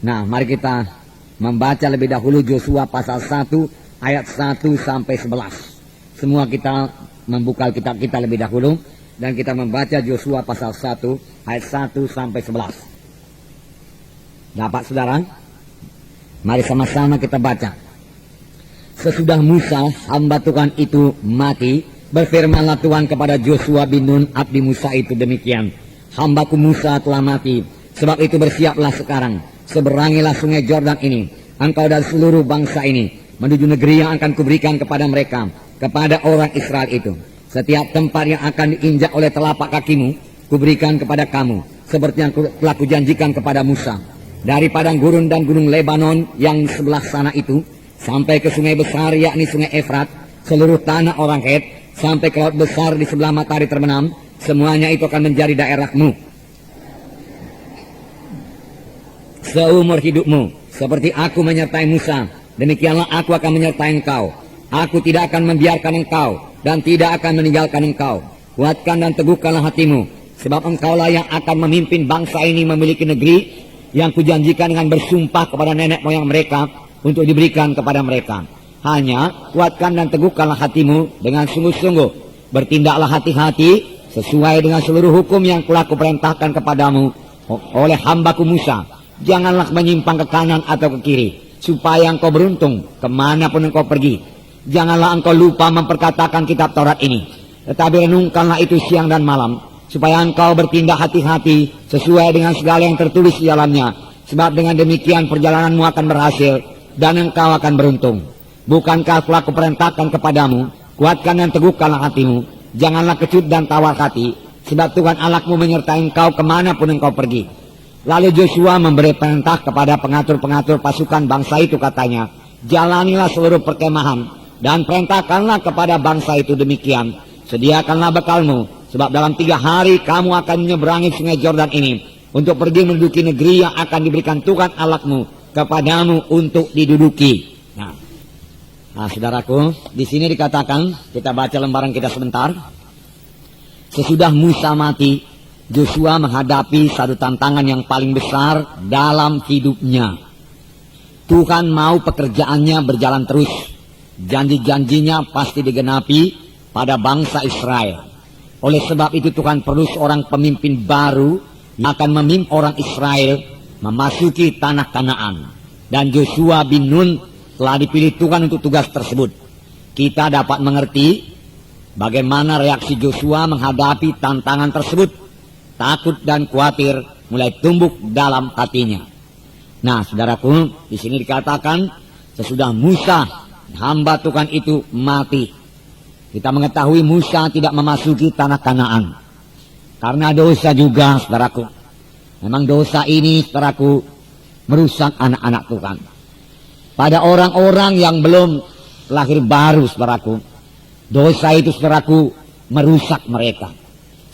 Nah, mari kita membaca lebih dahulu Yosua pasal 1 ayat 1 sampai 11. Semua kita membuka kitab kita lebih dahulu dan kita membaca Yosua pasal 1 ayat 1 sampai 11. Dapat saudara? Mari sama-sama kita baca. Sesudah Musa hamba Tuhan itu mati, berfirmanlah Tuhan kepada Yosua bin Nun abdi Musa itu demikian. Hambaku Musa telah mati, sebab itu bersiaplah sekarang, seberangilah sungai Yordan ini, engkau dan seluruh bangsa ini, menuju negeri yang akan kuberikan kepada mereka, kepada orang Israel itu. Setiap tempat yang akan diinjak oleh telapak kakimu, kuberikan kepada kamu, seperti yang telah kujanjikan kepada Musa. Dari padang gurun dan gunung Lebanon yang sebelah sana itu, sampai ke sungai besar yakni sungai Efrat, seluruh tanah orang Het, sampai ke laut besar di sebelah matahari terbenam, semuanya itu akan menjadi daerahmu seumur hidupmu. Seperti aku menyertai Musa, demikianlah aku akan menyertai engkau. Aku tidak akan membiarkan engkau dan tidak akan meninggalkan engkau. Kuatkan dan teguhkanlah hatimu, sebab engkaulah yang akan memimpin bangsa ini memiliki negeri yang kujanjikan dengan bersumpah kepada nenek moyang mereka untuk diberikan kepada mereka. Hanya kuatkan dan teguhkanlah hatimu dengan sungguh-sungguh. Bertindaklah hati-hati sesuai dengan seluruh hukum yang telah kuperintahkan kepadamu oleh hambaku Musa. Janganlah menyimpang ke kanan atau ke kiri, supaya engkau beruntung kemanapun engkau pergi. Janganlah engkau lupa memperkatakan kitab Taurat ini, tetapi renungkanlah itu siang dan malam, supaya engkau bertindak hati-hati sesuai dengan segala yang tertulis di dalamnya. Sebab dengan demikian perjalananmu akan berhasil dan engkau akan beruntung. Bukankah telah kuperintahkan kepadamu, kuatkan dan teguhkanlah hatimu, janganlah kecut dan tawar hati, sebab Tuhan Allahmu menyertai engkau kemanapun engkau pergi. Lalu Yosua memberi perintah kepada pengatur-pengatur pasukan bangsa itu, katanya, jalanilah seluruh perkemahan dan perintahkanlah kepada bangsa itu demikian, sediakanlah bekalmu, sebab dalam 3 hari kamu akan menyeberangi sungai Yordan ini untuk pergi menduduki negeri yang akan diberikan Tuhan Allahmu kepadamu untuk diduduki. Nah, saudaraku, di sini dikatakan, kita baca lembaran kita sebentar. Sesudah Musa mati, Yosua menghadapi satu tantangan yang paling besar dalam hidupnya. Tuhan mau pekerjaannya berjalan terus. Janji-janjinya pasti digenapi pada bangsa Israel. Oleh sebab itu Tuhan perlu seorang pemimpin baru yang akan memimpin orang Israel memasuki tanah Kanaan. Dan Yosua bin Nun telah dipilih Tuhan untuk tugas tersebut. Kita dapat mengerti bagaimana reaksi Yosua menghadapi tantangan tersebut. Takut dan khawatir mulai tumbuh dalam hatinya. Nah, saudaraku, di sini dikatakan sesudah Musa hamba Tuhan itu mati. Kita mengetahui Musa tidak memasuki tanah Kanaan karena dosa juga, saudaraku. Memang dosa ini, saudaraku, merusak anak-anak Tuhan. Pada orang-orang yang belum lahir baru, saudaraku, dosa itu, saudaraku, merusak mereka.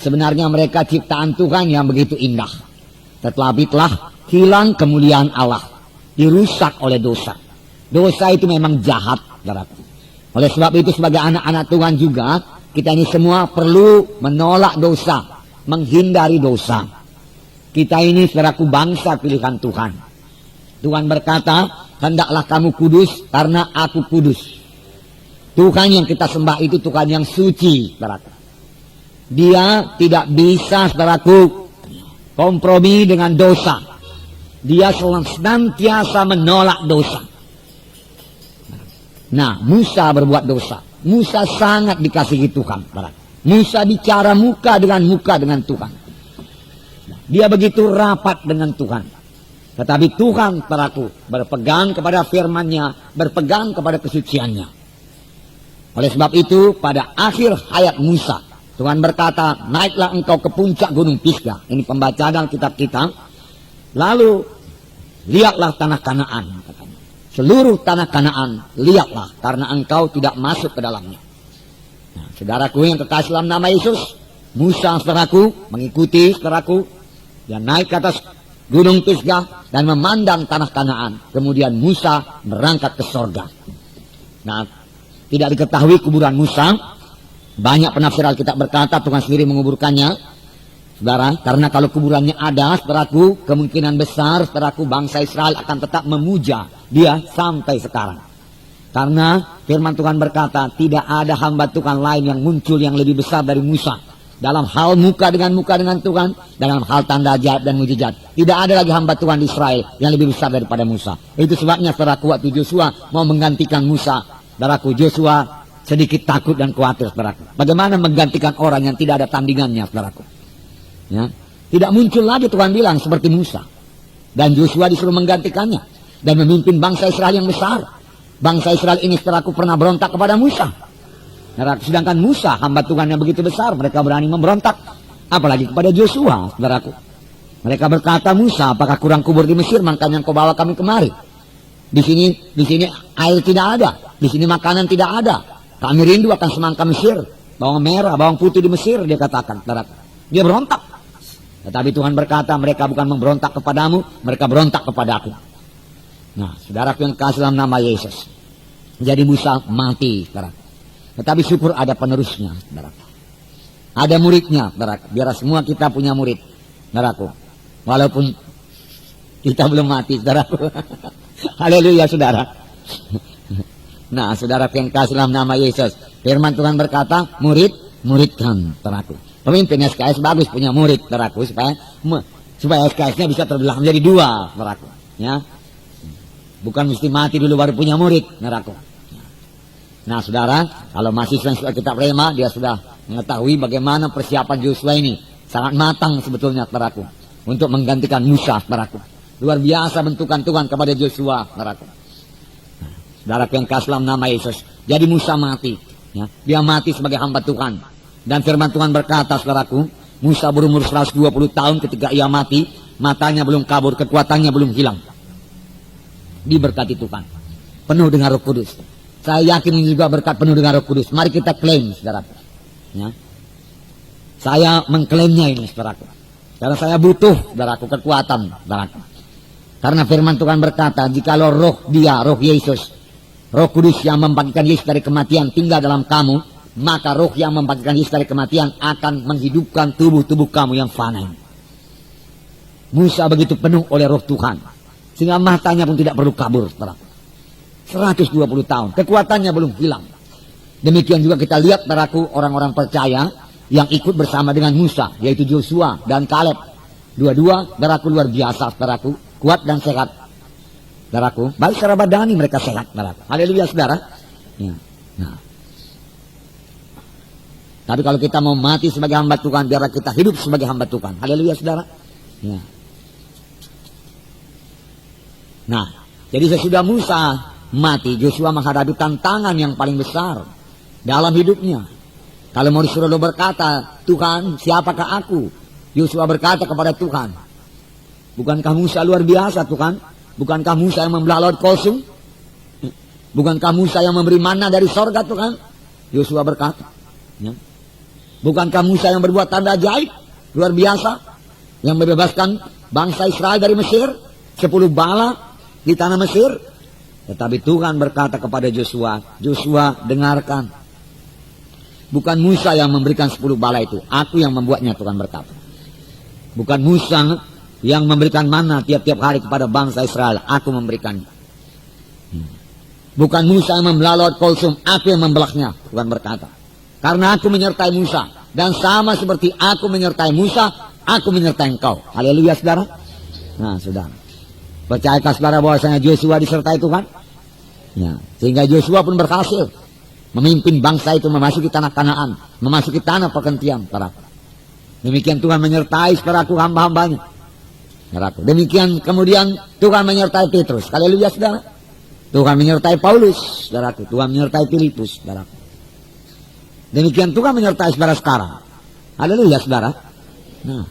Sebenarnya mereka ciptaan Tuhan yang begitu indah, tetapi telah hilang kemuliaan Allah, dirusak oleh dosa. Dosa itu memang jahat, saudaraku. Oleh sebab itu sebagai anak-anak Tuhan juga, kita ini semua perlu menolak dosa, menghindari dosa. Kita ini, saudaraku, bangsa pilihan Tuhan. Tuhan berkata, hendaklah kamu kudus karena aku kudus. Tuhan yang kita sembah itu Tuhan yang suci, saudaraku. Dia tidak bisa, saudaraku, kompromi dengan dosa. Dia senantiasa menolak dosa. Nah, Musa berbuat dosa. Musa sangat dikasihi Tuhan, saudaraku. Musa bicara muka dengan Tuhan. Dia begitu rapat dengan Tuhan. Tetapi Tuhan, saudaraku, berpegang kepada firman-Nya, berpegang kepada kesuciannya. Oleh sebab itu, pada akhir hayat Musa, Tuhan berkata, naiklah engkau ke puncak gunung Pisgah. Ini pembacaan dalam kitab kita. Lalu, lihatlah tanah Kanaan. Seluruh tanah Kanaan, lihatlah, karena engkau tidak masuk ke dalamnya. Nah, saudaraku yang kekasih dalam nama Yesus, Musa, saudaraku, mengikuti, saudaraku, dia naik ke atas gunung Pisgah dan memandang tanah Kanaan. Kemudian Musa berangkat ke sorga. Nah, tidak diketahui kuburan Musa. Banyak penafsir Alkitab berkata Tuhan sendiri menguburkannya. Saudara, karena kalau kuburannya ada, saudaraku, kemungkinan besar, saudaraku, bangsa Israel akan tetap memuja dia sampai sekarang. Karena firman Tuhan berkata, tidak ada hamba Tuhan lain yang muncul yang lebih besar dari Musa. Dalam hal muka dengan Tuhan, dalam hal tanda ajaib dan mujizat. Tidak ada lagi hamba Tuhan di Israel yang lebih besar daripada Musa. Itu sebabnya, saudaraku, waktu Joshua mau menggantikan Musa, saudaraku, Joshua sedikit takut dan khawatir, saudaraku. Bagaimana menggantikan orang yang tidak ada tandingannya, saudaraku? Ya. Tidak muncul lagi, Tuhan bilang, seperti Musa. Dan Joshua disuruh menggantikannya dan memimpin bangsa Israel yang besar. Bangsa Israel ini, saudaraku, pernah berontak kepada Musa. Sedangkan Musa, hamba Tuhan yang begitu besar, mereka berani memberontak. Apalagi kepada Joshua, saudaraku. Mereka berkata, Musa, apakah kurang kubur di Mesir, makanya engkau bawa kami kemari. Di sini air tidak ada, di sini makanan tidak ada. Kami rindu akan semangka Mesir, bawang merah, bawang putih di Mesir, dia katakan, saudaraku. Dia berontak. Tetapi Tuhan berkata, mereka bukan memberontak kepadamu, mereka berontak kepada aku. Nah, saudaraku yang kasih dalam nama Yesus. Jadi Musa mati, saudaraku. Tetapi syukur ada penerusnya, saudaraku. Ada muridnya, saudaraku. Biar semua kita punya murid, saudaraku. Walaupun kita belum mati, saudaraku. Haleluya, saudara. Nah, saudaraku yang kasih dalam nama Yesus. Firman Tuhan berkata, muridkan, saudaraku. Pemimpin SKS bagus punya murid, saudaraku, supaya SKS-nya bisa terbelah menjadi dua, saudaraku. Ya. Bukan mesti mati dulu baru punya murid, saudaraku. Nah, saudara, kalau mahasiswa yang sudah kitab Rema, dia sudah mengetahui bagaimana persiapan Joshua ini. Sangat matang sebetulnya, saudaraku, untuk menggantikan Musa, saudaraku. Luar biasa bentukan Tuhan kepada Joshua, saudaraku. Nah, saudaraku yang kasih dalam nama Yesus. Jadi Musa mati. Ya. Dia mati sebagai hamba Tuhan. Dan firman Tuhan berkata, saudaraku, Musa berumur 120 tahun ketika ia mati, matanya belum kabur, kekuatannya belum hilang. Diberkati Tuhan, penuh dengan Roh Kudus. Saya yakin ini juga berkat penuh dengan Roh Kudus. Mari kita klaim, saudaraku. Ya. Saya mengklaimnya ini, saudaraku. Karena saya butuh, saudaraku, kekuatan, saudaraku. Karena firman Tuhan berkata, jikalau roh dia, roh Yesus, Roh Kudus yang membangkitkan Yesus dari kematian tinggal dalam kamu, maka roh yang membangkitkan Yesus dari kematian akan menghidupkan tubuh-tubuh kamu yang fana. Musa begitu penuh oleh roh Tuhan, sehingga matanya pun tidak perlu kabur, saudaraku. 120 tahun, kekuatannya belum hilang. Demikian juga kita lihat, saudaraku, orang-orang percaya yang ikut bersama dengan Musa, yaitu Joshua dan Kaleb. Dua-dua, saudaraku, luar biasa, saudaraku, kuat dan sehat, saudaraku. Baik secara badani mereka sehat, saudaraku. Haleluya, saudara. Ya. Nah. Tapi kalau kita mau mati sebagai hamba Tuhan, biarlah kita hidup sebagai hamba Tuhan. Haleluya, saudara. Ya. Nah, jadi sesudah Musa mati, Joshua menghadapi tantangan yang paling besar dalam hidupnya. Kalau mau disuruh berkata, Tuhan, siapakah aku? Joshua berkata kepada Tuhan, bukankah Musa luar biasa, Tuhan? Bukankah Musa yang membelah laut Kosum? Bukankah Musa yang memberi mana dari sorga, Tuhan? Joshua berkata, ya. Bukankah Musa yang berbuat tanda ajaib luar biasa, yang membebaskan bangsa Israel dari Mesir, 10 bala di tanah Mesir? Tetapi Tuhan berkata kepada Joshua, Joshua, dengarkan, bukan Musa yang memberikan 10 bala itu, aku yang membuatnya, Tuhan berkata. Bukan Musa yang memberikan mana tiap-tiap hari kepada bangsa Israel, aku memberikannya. Bukan Musa yang membelah laut Kosum, aku yang membelahnya, Tuhan berkata. Karena aku menyertai Musa, dan sama seperti aku menyertai Musa, aku menyertai engkau. Haleluya, saudara. Nah, saudara, percayakah saudara bahwasanya Joshua disertai Tuhan? Ya, sehingga Joshua pun berhasil memimpin bangsa itu memasuki tanah Kanaan, memasuki tanah pergantian, saudaraku. Demikian Tuhan menyertai, saudaraku, hamba-hambanya, saudaraku. Demikian kemudian Tuhan menyertai Petrus. Haleluya, saudara. Tuhan menyertai Paulus, saudaraku. Tuhan menyertai Filipus, saudaraku. Demikian Tuhan menyertai saudara sekarang. Haleluya, saudara. Nah,